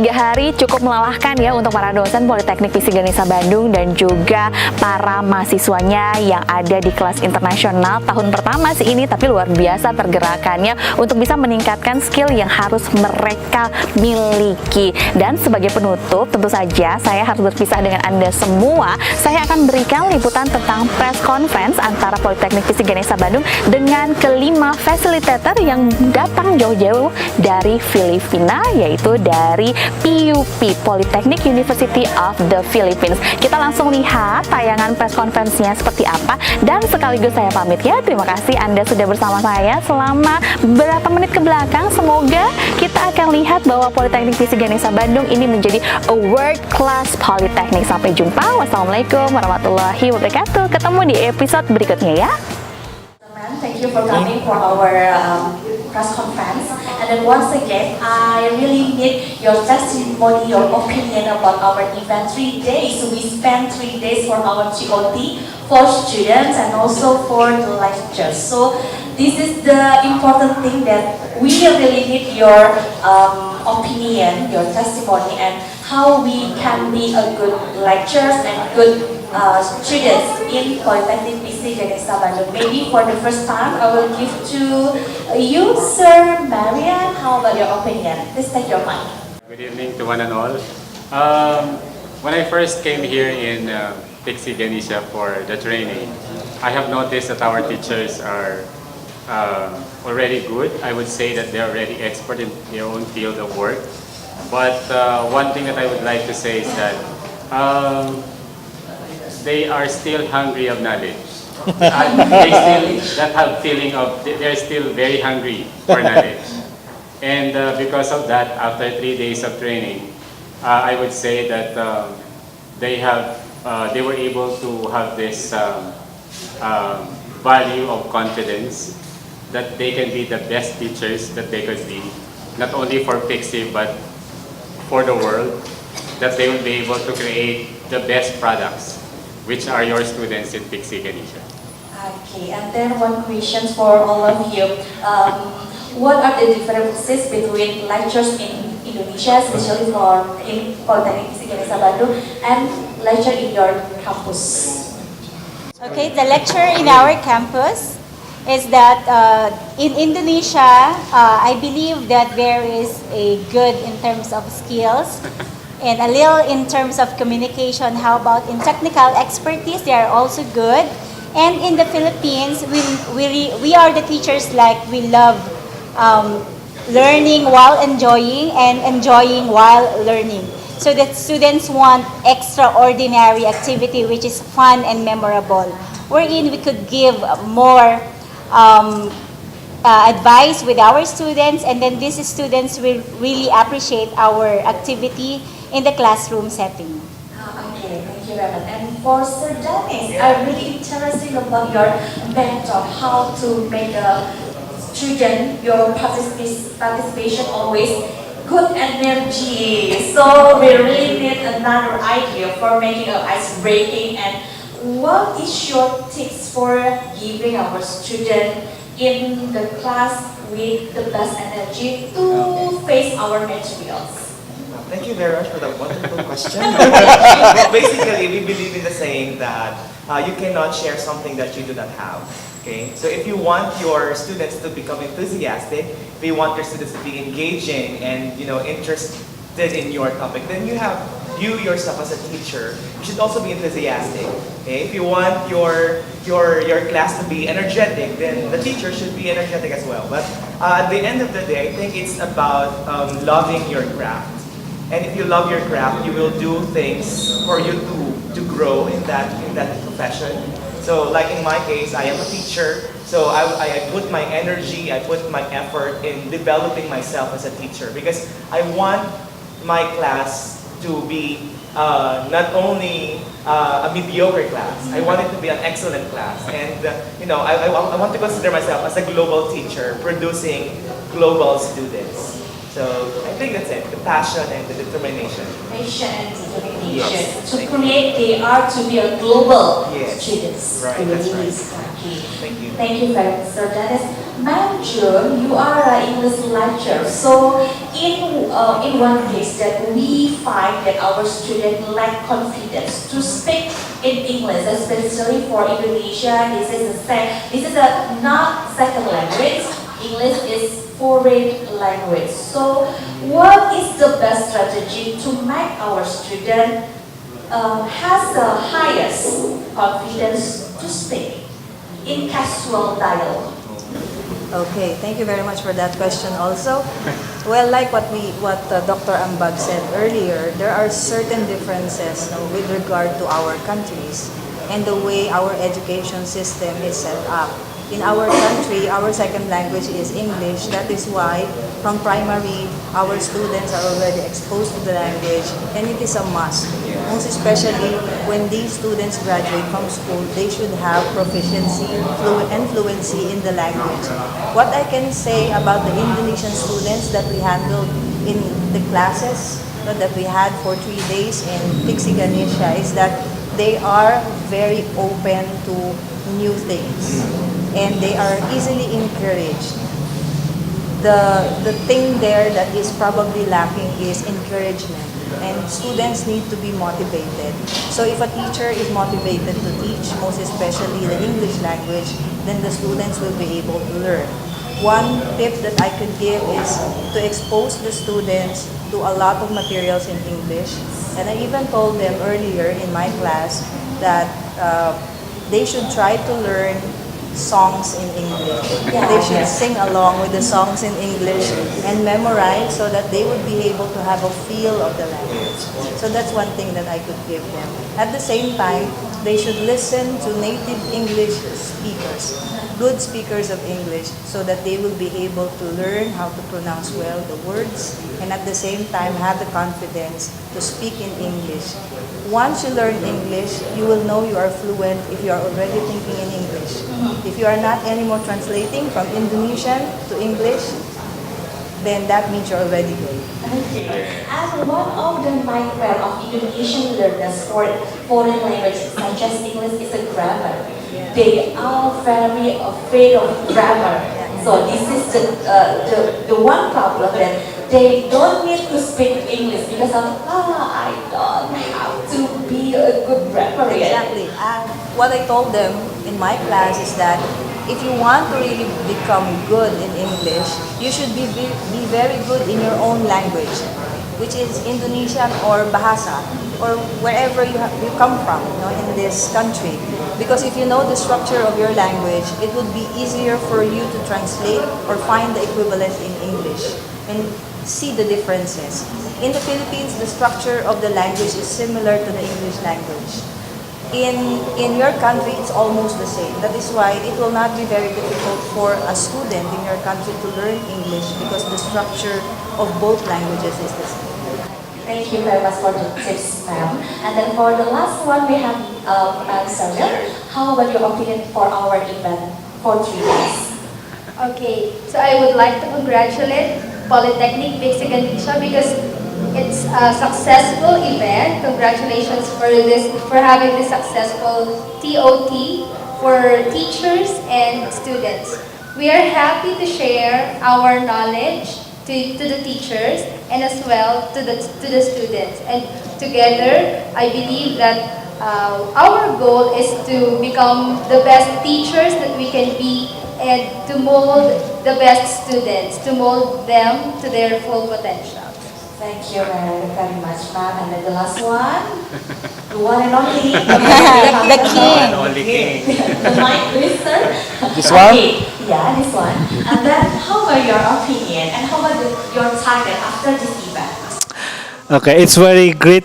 3 hari cukup melelahkan ya untuk para dosen Politeknik Fisik Ganesha Bandung dan juga para mahasiswanya yang ada di kelas internasional tahun pertama sih ini, tapi luar biasa pergerakannya untuk bisa meningkatkan skill yang harus mereka miliki. Dan sebagai penutup, tentu saja saya harus berpisah dengan Anda semua. Saya akan berikan liputan tentang press conference antara Politeknik Fisik Ganesha Bandung dengan kelima fasilitator yang datang jauh-jauh dari Filipina, yaitu dari PUP, Polytechnic University of the Philippines. Kita langsung lihat tayangan press conference-nya seperti apa, dan sekaligus saya pamit ya. Terima kasih Anda sudah bersama saya selama beberapa menit ke belakang. Semoga kita akan lihat bahwa Politeknik Fisik Ganesha Bandung ini menjadi a world class polytechnic. Sampai jumpa. Wassalamualaikum warahmatullahi wabarakatuh. Ketemu di episode berikutnya ya. Thank you for coming for our press conference. And then once again, I really need your testimony, your opinion about our event. 3 days, we spent 3 days for our GOT, for students and also for the lectures. So this is the important thing that we really need your opinion, your testimony, and how we can be a good lecturers and good students in Polytechnic Fisik Ganesha Bandung. Maybe for the first time, I will give to you, Sir Marian. How about your opinion? Please take your mic. Good evening to one and all. When I first came here in Fisik Ganesha for the training, I have noticed that our teachers are already good. I would say that they're already expert in their own field of work. But one thing that I would like to say is that they are still hungry of knowledge. They still that have feeling of they're still very hungry for knowledge. And because of that, after 3 days of training, I would say that they were able to have this value of confidence that they can be the best teachers that they could be, not only for Pixie but for the world, that they will be able to create the best products, which are your students in Fisik Ganesha. Okay, and then one question for all of you. What are the differences between lectures in Indonesia, especially in Polytechnic Fisik Ganesha Bandung, and lecture in your campus? Okay, the lecture in our campus is that in Indonesia, I believe that there is a good in terms of skills and a little in terms of communication. How about in technical expertise? They are also good. And in the Philippines, we are the teachers, like we love learning while enjoying and enjoying while learning. So that students want extraordinary activity which is fun and memorable, wherein we could give more advice with our students, and then these students will really appreciate our activity in the classroom setting. Okay, thank you very much. And for Sir Dennis, I'm really interested about your mentor, how to make a student, your participation always good energy. So we really need another idea for making an ice breaking. And what is your tips for giving our student in the class with the best energy to face our materials? Thank you very much for that wonderful question. Well, basically, we believe in the saying that you cannot share something that you do not have. Okay, so if you want your students to become enthusiastic, if you want your students to be engaging and interested in your topic, then you yourself as a teacher, you should also be enthusiastic. Okay, if you want your class to be energetic, then the teacher should be energetic as well. But at the end of the day, I think it's about loving your craft. And if you love your craft, you will do things for you to grow in that profession. So like in my case, I am a teacher, so I put my energy, I put my effort in developing myself as a teacher, because I want my class to be not only a mediocre class, I want it to be an excellent class. And I want to consider myself as a global teacher producing global students. So I think that's it, the passion and the determination. Passion and determination Yes. to create they are to be a global Yes. students. Right, that's right. Okay. Thank you. Thank you very much, Sir Dennis. Ma'am June, you are an English lecturer. So in one case that we find that our students lack confidence to speak in English, especially for Indonesia. This is a not second language. English is foreign language. So what is the best strategy to make our student has the highest confidence to speak in casual dialogue? Okay, thank you very much for that question also. Well, like what Dr. Ambag said earlier, there are certain differences with regard to our countries and the way our education system is set up. In our country, our second language is English. That is why from primary, our students are already exposed to the language, and it is a must. Most especially when these students graduate from school, they should have proficiency and fluency in the language. What I can say about the Indonesian students that we handled in the classes that we had for 3 days in Pixie Ganesha is that they are very open to new things and they are easily encouraged. The thing there that is probably lacking is encouragement, and students need to be motivated. So if a teacher is motivated to teach, most especially the English language, then the students will be able to learn. One tip that I could give is to expose the students to a lot of materials in English. And I even told them earlier in my class that they should try to learn songs in English. They should sing along with the songs in English and memorize so that they would be able to have a feel of the language. So that's one thing that I could give them. At the same time, they should listen to native English speakers, good speakers of English, so that they will be able to learn how to pronounce well the words and at the same time have the confidence to speak in English. Once you learn English, you will know you are fluent if you are already thinking in English. If you are not anymore translating from Indonesian to English, then that means you're already good. Okay. And one of the nightmare of Indonesian learners for foreign languages such as English is a grammar. They are very afraid of grammar. So this is the one problem that they don't need to speak English because of I don't have to be a good grammarian. Exactly. And what I told them in my class is that if you want to really become good in English, you should be very good in your own language, which is Indonesian or Bahasa, or wherever you come from, in this country. Because if you know the structure of your language, it would be easier for you to translate or find the equivalent in English and see the differences. In the Philippines, the structure of the language is similar to the English language. In your country, it's almost the same. That is why it will not be very difficult for a student in your country to learn English because the structure of both languages is the same. Thank you very much for the tips, ma'am. And then for the last one, we have Sarah. How about your opinion for our event for 3 days? Okay, so I would like to congratulate Polytechnic Basic Ganesha because it's a successful event. Congratulations for having this successful TOT for teachers and students. We are happy to share our knowledge to the teachers and as well to the students. And together, I believe that our goal is to become the best teachers that we can be and to mold the best students, to mold them to their full potential. Thank you very much, ma'am. And then the last one, the one and only, The king. Only king. the mic, please, sir. This one? Okay. Yeah, this one. And then, how about your opinion and how about your target after this event? Okay, it's very great,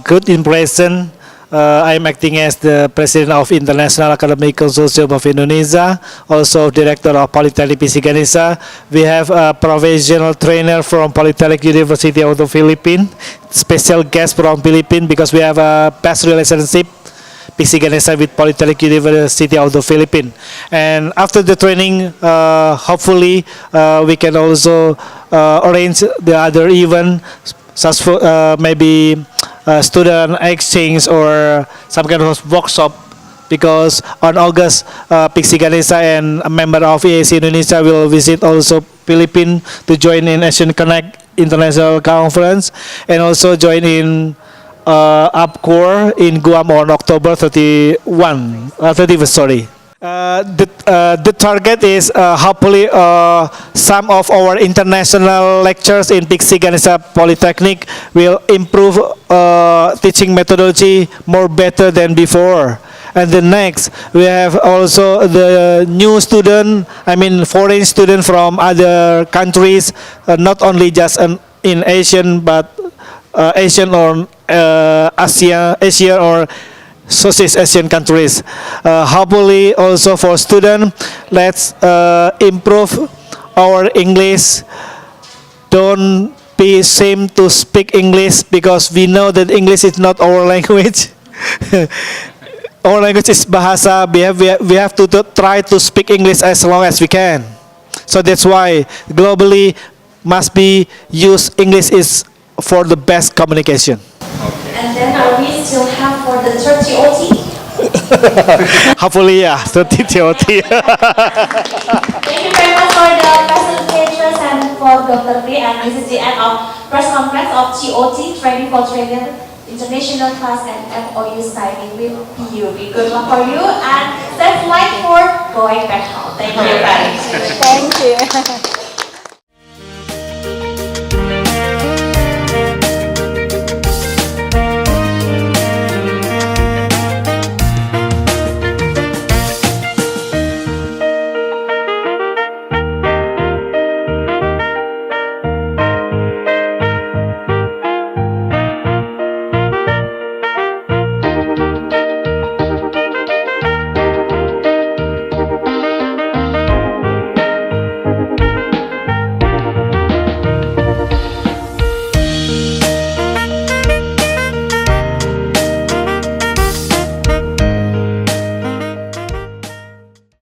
good impression. I'm acting as the president of International Academic Consortium of Indonesia, also director of Polytechnic PC Ganesha. We have a professional trainer from Polytechnic University of the Philippines, special guest from Philippines because we have a past relationship PC Ganesha with Polytechnic University of the Philippines. And after the training, hopefully we can also arrange the other event, such for maybe student exchange or some kind of workshop. Because on August, Pixie Ganesha and a member of EAC Indonesia will visit also Philippines to join in Asian Connect International Conference and also join in UpCore in Guam on October 31st, sorry. The target is hopefully some of our international lectures in Pixie Ganesha Polytechnic will improve teaching methodology more better than before. And the next, we have also the new student, I mean foreign student from other countries, not only just in Asian, but Asian or Asia or Southeast Asian countries. Hopefully also for student, let's improve our English. Don't be ashamed to speak English because we know that English is not our language. Our language is bahasa. We have to try to speak English as long as we can. So that's why globally must be used English is for the best communication. And then we still have for the 30 OT. Hopefully, yeah, 30 TOT. Thank you very much for the presentations and for Dr. Lee, and this is the end of press conference of TOT, Training for Trainer, International Class and MOU signing with PUB. Good luck for you and safe flight for going back home. Thank you very much. Thank you.